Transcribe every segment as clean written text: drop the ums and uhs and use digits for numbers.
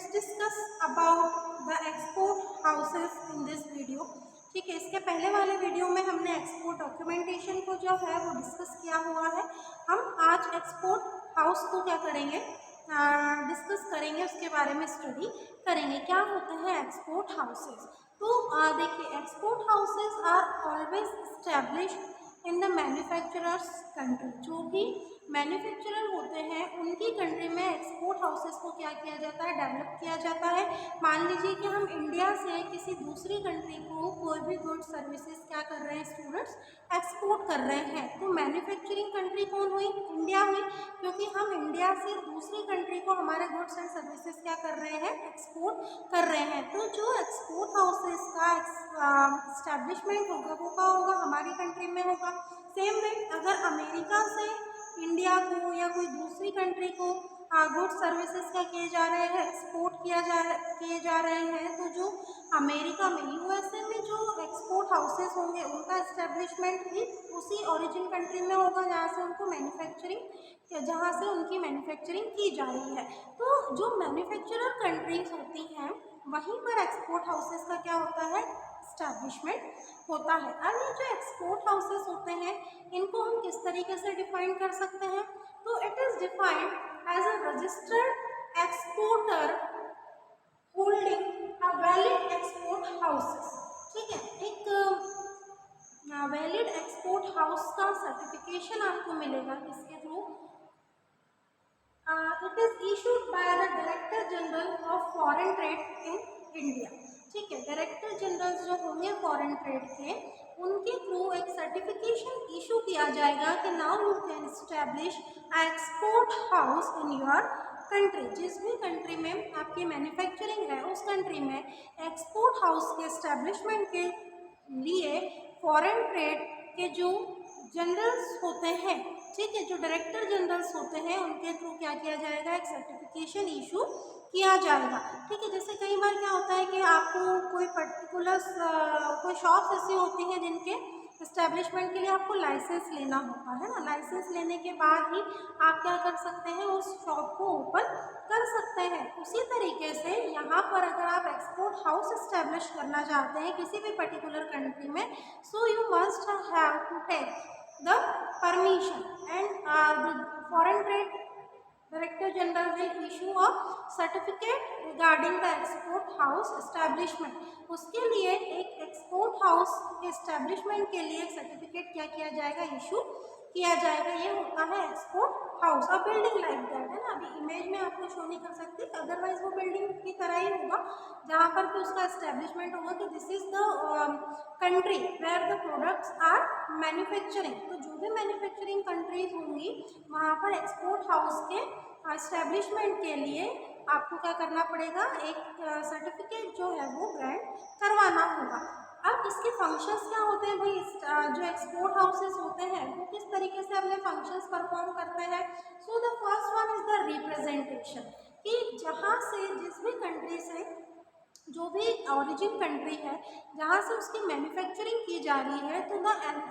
Let's discuss about the export houses in this video. ठीक है, इसके पहले वाले वीडियो में हमने एक्सपोर्ट डॉक्यूमेंटेशन को जो है वो डिस्कस किया हुआ है। हम आज एक्सपोर्ट हाउस को क्या करेंगे, डिस्कस करेंगे, उसके बारे में स्टडी करेंगे क्या होते हैं एक्सपोर्ट हाउसेस। तो देखिए, export houses are always established in the manufacturers country. जो भी मैन्युफैक्चरर होते हैं उनकी कंट्री में एक्सपोर्ट हाउसेस को क्या किया जाता है, डेवलप किया जाता है। मान लीजिए कि हम इंडिया से किसी दूसरी कंट्री को कोई भी गुड्स सर्विसेज क्या कर रहे हैं स्टूडेंट्स, एक्सपोर्ट कर रहे हैं। तो मैन्युफैक्चरिंग कंट्री कौन हुई, इंडिया हुई, क्योंकि हम इंडिया से दूसरी कंट्री को हमारे गुड्स एंड सर्विसेज क्या कर रहे हैं, एक्सपोर्ट कर रहे हैं। तो जो एक्सपोर्ट हाउसेस का एस्टैब्लिशमेंट होगा वो क्या होगा, हमारी कंट्री में होगा। सेम वे अगर अमेरिका से इंडिया को या कोई दूसरी कंट्री को गुड्स सर्विसेज क्या किए जा रहे हैं, एक्सपोर्ट किए जा रहे हैं, तो जो अमेरिका में यूएसए में जो एक्सपोर्ट हाउसेस होंगे उनका एस्टेब्लिशमेंट भी उसी ओरिजिन कंट्री में होगा जहाँ से उनकी मैन्युफैक्चरिंग की जा रही है। तो जो मैन्युफैक्चरर कंट्रीज होती हैं वहीं पर एक्सपोर्ट हाउसेस का क्या होता है, एस्टैब्लिशमेंट होता है। अब ये जो एक्सपोर्ट हाउसेस होते हैं इनको हम किस तरीके से डिफाइन कर सकते हैं, तो it is defined as a registered exporter holding a valid export houses. ठीक है, एक वैलिड एक्सपोर्ट हाउस का सर्टिफिकेशन आपको मिलेगा किसके through, it is issued by the director general of foreign trade in India. ठीक है, डायरेक्टर जनरल जो होंगे फॉरेन ट्रेड के, उनके थ्रू एक सर्टिफिकेशन इशू किया जाएगा कि now you can establish export house in your country. जिस भी कंट्री में आपकी मैन्युफैक्चरिंग है उस कंट्री में एक्सपोर्ट हाउस के एस्टैब्लिशमेंट के लिए फॉरेन ट्रेड के जो जनरल्स होते हैं, ठीक है, जो डायरेक्टर जनरल्स होते हैं उनके थ्रू क्या किया जाएगा, एक सर्टिफिकेशन इशू किया जाएगा। ठीक है, जैसे कई बार क्या होता है कि आपको कोई पर्टिकुलर कोई शॉप्स ऐसी होती हैं जिनके इस्टेब्लिशमेंट के लिए आपको लाइसेंस लेना होता है ना। लाइसेंस लेने के बाद ही आप क्या कर सकते हैं, उस शॉप को ओपन कर सकते हैं। उसी तरीके से यहाँ पर अगर आप एक्सपोर्ट हाउस इस्टेब्लिश करना चाहते हैं किसी भी पर्टिकुलर कंट्री में, so you must have to take the permission and the foreign trade Director General will issue a certificate regarding the export house establishment। उसके लिए एक एक्सपोर्ट हाउस के एस्टेब्लिशमेंट के लिए एक सर्टिफिकेट क्या किया जाएगा, इशू किया जाएगा। ये होता है एक्सपोर्ट हाउस। अब बिल्डिंग लाइक दैट है ना, अभी इमेज में आपको शो नहीं कर सकती, अदरवाइज वो बिल्डिंग की तरह ही होगा जहाँ पर भी उसका एस्टेब्लिशमेंट होगा कि this is the country where the products are manufacturing. तो जो भी मैन्युफैक्चरिंग कंट्रीज होंगी वहाँ पर एक्सपोर्ट हाउस के एस्टेब्लिशमेंट के लिए आपको क्या करना पड़ेगा, एक सर्टिफिकेट जो है वो ग्रांट करवाना होगा। अब इसके फंक्शंस क्या होते हैं भाई, जो एक्सपोर्ट हाउसेस होते हैं वो किस तरीके से अपने फंक्शंस परफॉर्म करते हैं। So the first one is the representation, कि जहाँ से जिस भी कंट्री से जो भी ओरिजिन कंट्री है जहाँ से उसकी मैन्युफैक्चरिंग की जा रही है, तो the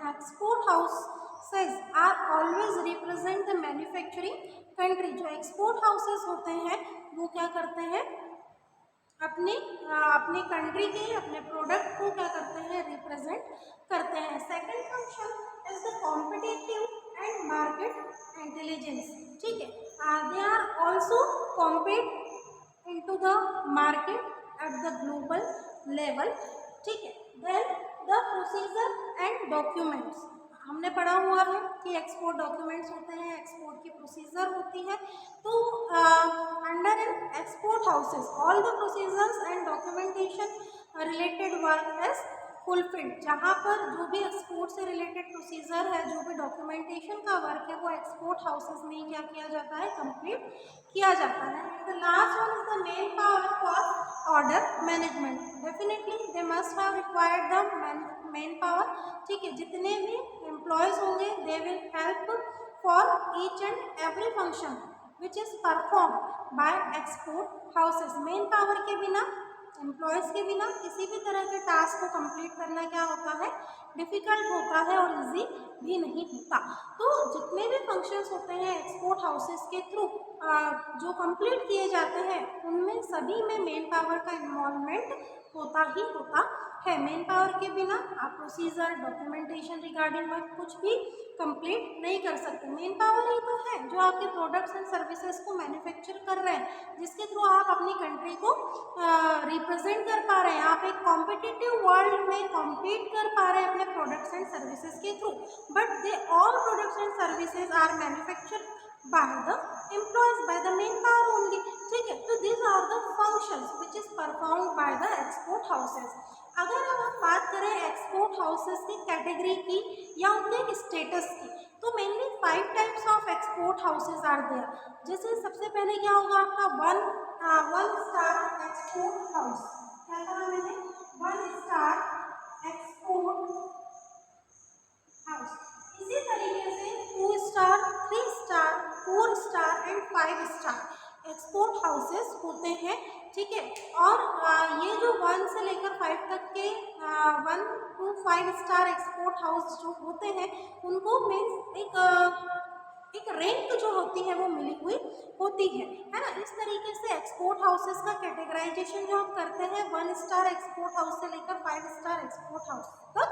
export houses are always represent the manufacturing country. जो एक्सपोर्ट हाउसेस होते हैं वो क्या करते हैं, अपनी कंट्री के अपने प्रोडक्ट को क्या करते हैं, रिप्रेजेंट करते हैं। Second function is the competitive and market intelligence. ठीक है, they are also compete into the market at the global level. ठीक है, then the procedure and documents, हमने पढ़ा हुआ है कि एक्सपोर्ट डॉक्यूमेंट्स होते हैं, एक्सपोर्ट की प्रोसीजर होती है। तो under an export houses all the procedures and documentation related work is fulfilled. जहाँ पर जो भी एक्सपोर्ट से रिलेटेड प्रोसीजर है, जो भी डॉक्यूमेंटेशन का वर्क है, वो एक्सपोर्ट हाउसेस में क्या किया जाता है, कंप्लीट किया जाता है। The last one is the main power for order management. Definitely they must have required the main power. ठीक है, जितने भी एम्प्लॉयज होंगे they will help for each and every function which is perform by export houses. Main power के बिना, employees के बिना किसी भी तरह के टास्क को कंप्लीट करना क्या होता है, डिफ़िकल्ट होता है और इजी भी नहीं होता। तो जितने भी फंक्शंस होते हैं एक्सपोर्ट हाउसेस के थ्रू जो कंप्लीट किए जाते हैं उनमें सभी में मेन पावर का इन्वॉल्वमेंट होता ही होता है। मेन पावर के बिना आप प्रोसीजर डॉक्यूमेंटेशन रिगार्डिंग वर्क कुछ भी कंप्लीट नहीं कर सकते। मेन पावर ही तो है जो आपके प्रोडक्ट्स एंड सर्विसेज को मैन्युफैक्चर कर रहे हैं, जिसके थ्रू आप अपनी कंट्री को रिप्रेजेंट कर पा रहे हैं। आप एक कॉम्पिटिटिव वर्ल्ड में कॉम्पीट कर पा रहे हैं अपने प्रोडक्ट्स एंड सर्विसेज के through, but they all products and services are manufactured by the employees by the main power only। ठीक है, तो these are the functions which is performed by the export houses। अगर अब हम बात करें export houses की कैटेगरी की या उनके स्टेटस की, तो mainly 5 types of export houses are there. जैसे सबसे पहले क्या होगा आपका वन स्टार एक्सपोर्ट हाउस। क्या कहा मैंने? 1 स्टार एक्सपोर्ट हाउस। इसी तरीके से 2 star, 3 star, 4 star and 5 star export houses होते हैं। ठीक है, और ये जो 1 से लेकर 5 तक के 1 to 5 स्टार एक्सपोर्ट हाउस जो होते हैं उनको मीन्स एक रैंक जो होती है वो मिली हुई होती है ना। इस तरीके से एक्सपोर्ट हाउसेस का कैटेगराइजेशन जो हम करते हैं 1 स्टार एक्सपोर्ट हाउस से लेकर 5 स्टार एक्सपोर्ट हाउस तक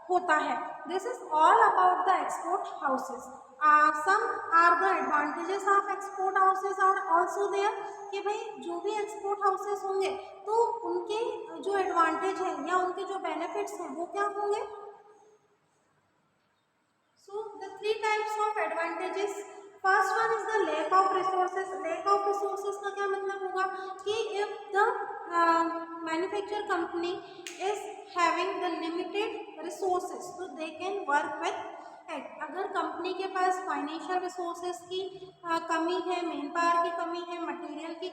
होता है। This is all about the export houses. Some are the advantages of export houses are also there, कि भाई जो भी एक्सपोर्ट हाउसेस होंगे तो उनके जो एडवांटेज है या उनके जो बेनिफिट्स हैं वो क्या होंगे। So the 3 types of advantages, first one is the lack of resources। lack of resources का क्या मतलब होगा कि if the manufacturer company is having the limited resources so they can work with it। अगर कंपनी के पास financial resources की कमी है, मैन पावर की कमी है, मटेरियल की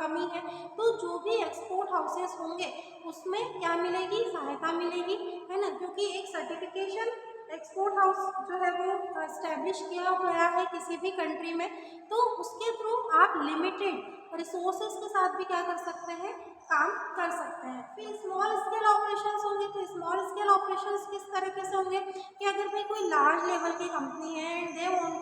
कमी है, तो जो भी एक्सपोर्ट हाउसेस होंगे उसमें क्या मिलेगी, सहायता मिलेगी, है ना। क्योंकि एक सर्टिफिकेशन एक्सपोर्ट हाउस जो है वो एस्टेब्लिश किया गया है किसी भी कंट्री में, तो उसके थ्रू आप लिमिटेड रिसोर्सेज के साथ भी क्या कर सकते हैं, काम कर सकते हैं। फिर स्मॉल स्केल ऑपरेशंस होंगे, तो स्मॉल स्केल ऑपरेशंस किस तरीके से होंगे कि अगर भाई कोई लार्ज लेवल की कंपनी है and they want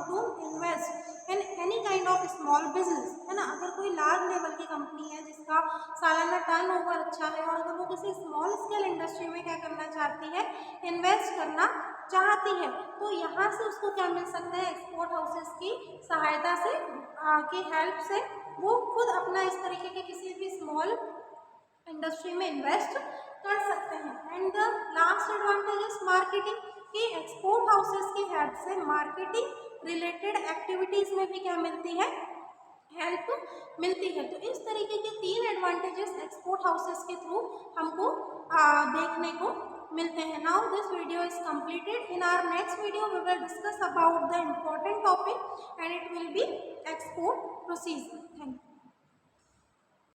to invest in any kind of small business, है ना। अगर कोई लार्ज लेवल की कंपनी है जिसका सालाना टर्नओवर अच्छा है और अगर वो किसी स्मॉल स्केल इंडस्ट्री में क्या करना चाहती है, इन्वेस्ट करना चाहती है, तो यहाँ से उसको क्या मिल सकता है, एक्सपोर्ट हाउसेस की सहायता से की हेल्प से वो खुद अपना इस तरीके के किसी भी स्मॉल इंडस्ट्री में इन्वेस्ट कर सकते हैं। And the last advantage is marketing, कि एक्सपोर्ट हाउसेस की हेल्प से मार्केटिंग रिलेटेड एक्टिविटीज़ में भी क्या मिलती है, हेल्प मिलती है। तो इस तरीके के 3 एडवांटेजेस एक्सपोर्ट हाउसेस के थ्रू हमको देखने को मिलते हैं। Now this video is completed. In our next video we will discuss about the important topic and it will be export procedure. Thank you.